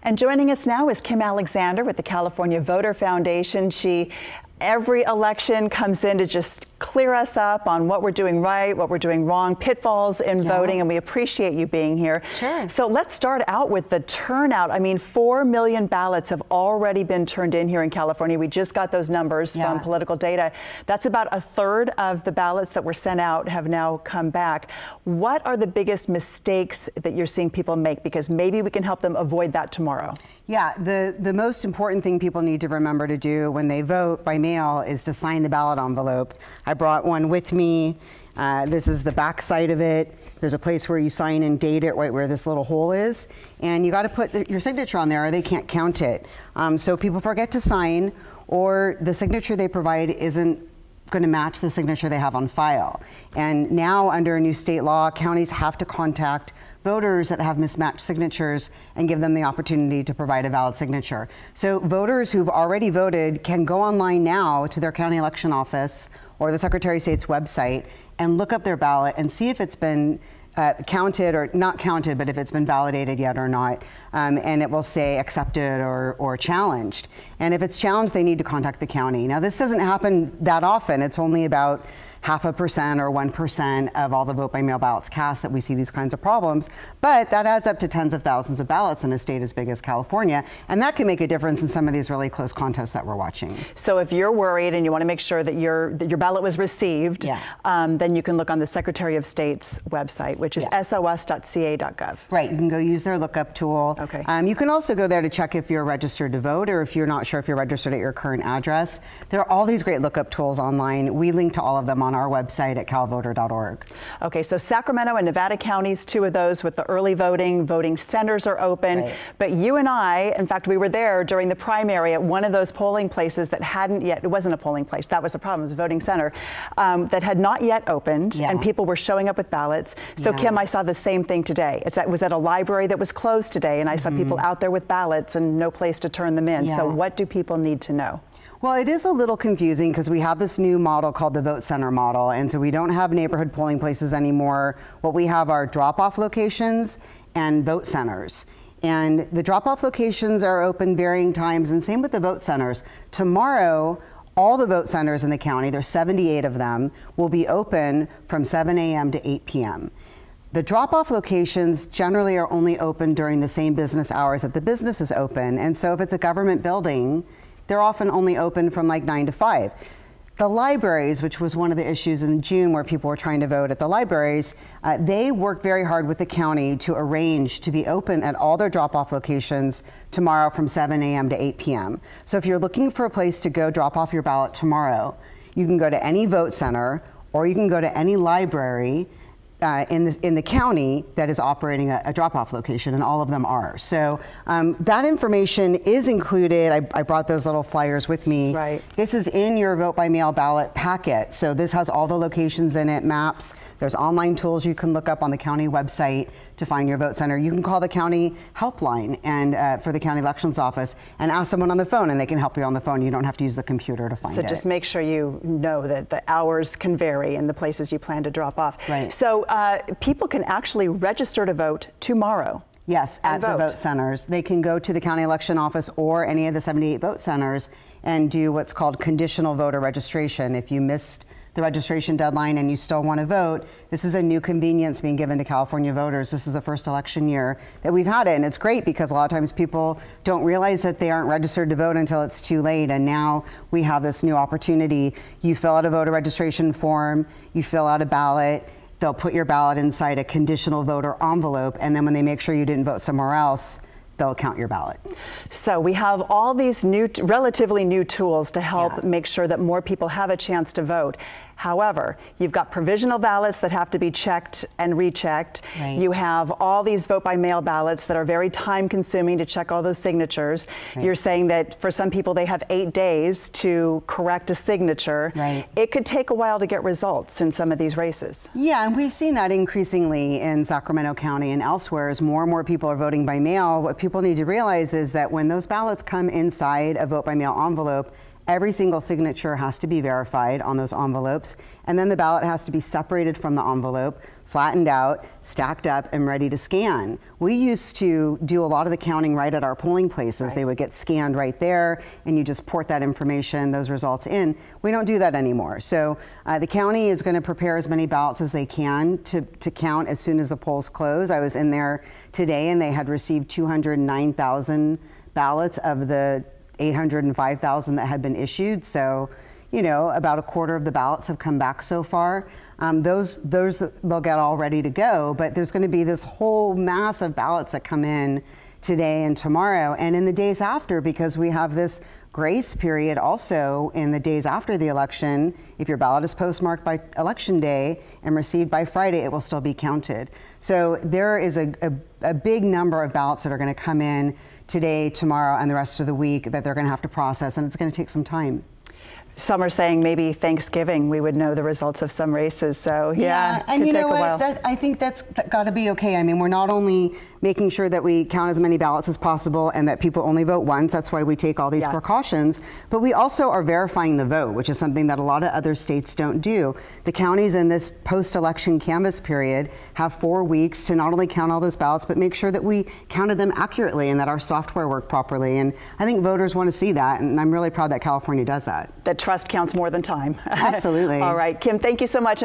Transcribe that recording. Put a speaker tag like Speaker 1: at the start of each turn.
Speaker 1: And joining us now is Kim Alexander with the California Voter Foundation. Every election comes in to just clear us up on what we're doing right, what we're doing wrong, pitfalls in voting, and we appreciate you being here.
Speaker 2: Sure.
Speaker 1: So let's start out with the turnout. I mean, 4 million ballots have already been turned in here in California. We just got those numbers from Political Data. That's about a third of the ballots that were sent out have now come back. What are the biggest mistakes that you're seeing people make? Because maybe we can help them avoid that tomorrow.
Speaker 2: Yeah, the most important thing people need to remember to do when they vote by mail is to sign the ballot envelope. I brought one with me. This is the back side of it. There's a place where you sign and date it right where this little hole is. And you got to put your signature on there or they can't count it. So people forget to sign, or the signature they provide isn't going to match the signature they have on file. And now under a new state law, counties have to contact voters that have mismatched signatures and give them the opportunity to provide a valid signature. So voters who've already voted can go online now to their county election office or the Secretary of State's website and look up their ballot and see if it's been counted or not counted, but if it's been validated yet or not. And it will say accepted or challenged. And if it's challenged, they need to contact the county. Now, this doesn't happen that often. It's only about 0.5% or 1% of all the vote by mail ballots cast that we see these kinds of problems, but that adds up to tens of thousands of ballots in a state as big as California, and that can make a difference in some of these really close contests that we're watching.
Speaker 1: So if you're worried and you want to make sure that your ballot was received, then you can look on the Secretary of State's website, which is sos.ca.gov.
Speaker 2: Right, you can go use their lookup tool.
Speaker 1: Okay.
Speaker 2: You can also go there to check if you're registered to vote or if you're not sure if you're registered at your current address. There are all these great lookup tools online. We link to all of them on our website at calvoter.org.
Speaker 1: Okay, so Sacramento and Nevada counties, 2 of those with the early voting centers are open. Right. But you and I, in fact, we were there during the primary at one of those polling places that hadn't yet, it wasn't a polling place, that was the problem, it was a voting center, that had not yet opened, and people were showing up with ballots. So Kim, I saw the same thing today. It was at a library that was closed today, and I saw people out there with ballots and no place to turn them in. So what do people need to know?
Speaker 2: Well, it is a little confusing because we have this new model called the vote center model, and so we don't have neighborhood polling places anymore. What we have are drop-off locations and vote centers. And the drop-off locations are open varying times, and same with the vote centers. Tomorrow, all the vote centers in the county, there's 78 of them, will be open from 7 a.m. to 8 p.m. The drop-off locations generally are only open during the same business hours that the business is open, and so if it's a government building, they're often only open from like 9 to 5. The libraries, which was one of the issues in June where people were trying to vote at the libraries, they work very hard with the county to arrange to be open at all their drop-off locations tomorrow from 7 a.m. to 8 p.m. So if you're looking for a place to go drop off your ballot tomorrow, you can go to any vote center or you can go to any library in the county that is operating a drop-off location, and all of them are. So that information is included. I brought those little flyers with me.
Speaker 1: Right.
Speaker 2: This is in your vote by mail ballot packet. So this has all the locations in it, maps. There's online tools you can look up on the county website to find your vote center. You can call the county helpline and for the county elections office and ask someone on the phone, and they can help you on the phone. You don't have to use the computer to find it.
Speaker 1: So just make sure you know that the hours can vary in the places you plan to drop off.
Speaker 2: Right.
Speaker 1: So people can actually register to vote tomorrow.
Speaker 2: Yes, at the vote centers. They can go to the county election office or any of the 78 vote centers and do what's called conditional voter registration. If you missed the registration deadline and you still want to vote, this is a new convenience being given to California voters. This is the first election year that we've had it, and it's great because a lot of times people don't realize that they aren't registered to vote until it's too late, and now we have this new opportunity. You fill out a voter registration form, you fill out a ballot, they'll put your ballot inside a conditional voter envelope, and then when they make sure you didn't vote somewhere else, they'll count your ballot.
Speaker 1: So we have all these new, relatively new tools to help make sure that more people have a chance to vote. However, you've got provisional ballots that have to be checked and rechecked.
Speaker 2: Right.
Speaker 1: You have all these vote by mail ballots that are very time consuming to check all those signatures. Right. You're saying that for some people they have 8 days to correct a signature.
Speaker 2: Right.
Speaker 1: It could take a while to get results in some of these races.
Speaker 2: Yeah, and we've seen that increasingly in Sacramento County and elsewhere as more and more people are voting by mail. What people need to realize is that when those ballots come inside a vote by mail envelope, every single signature has to be verified on those envelopes, and then the ballot has to be separated from the envelope, flattened out, stacked up, and ready to scan. We used to do a lot of the counting right at our polling places.
Speaker 1: Right.
Speaker 2: They would get scanned right there, and you just port that information, those results in. We don't do that anymore. So the county is going to prepare as many ballots as they can to count as soon as the polls close. I was in there today, and they had received 209,000 ballots of the 805,000 that had been issued. So, you know, about a quarter of the ballots have come back so far. Those they'll get all ready to go, but there's going to be this whole mass of ballots that come in today and tomorrow and in the days after, because we have this grace period also in the days after the election. If your ballot is postmarked by election day and received by Friday, it will still be counted. So there is a big number of ballots that are going to come in today, tomorrow, and the rest of the week that they're going to have to process, and it's going to take some time.
Speaker 1: Some are saying maybe Thanksgiving we would know the results of some races. So yeah,
Speaker 2: and you know
Speaker 1: what?
Speaker 2: I think that's got to be okay. I mean, we're not only making sure that we count as many ballots as possible and that people only vote once. That's why we take all these precautions. But we also are verifying the vote, which is something that a lot of other states don't do. The counties in this post-election canvass period have 4 weeks to not only count all those ballots, but make sure that we counted them accurately and that our software worked properly. And I think voters want to see that, and I'm really proud that California does that.
Speaker 1: That trust counts more than time.
Speaker 2: Absolutely.
Speaker 1: All right, Kim, thank you so much.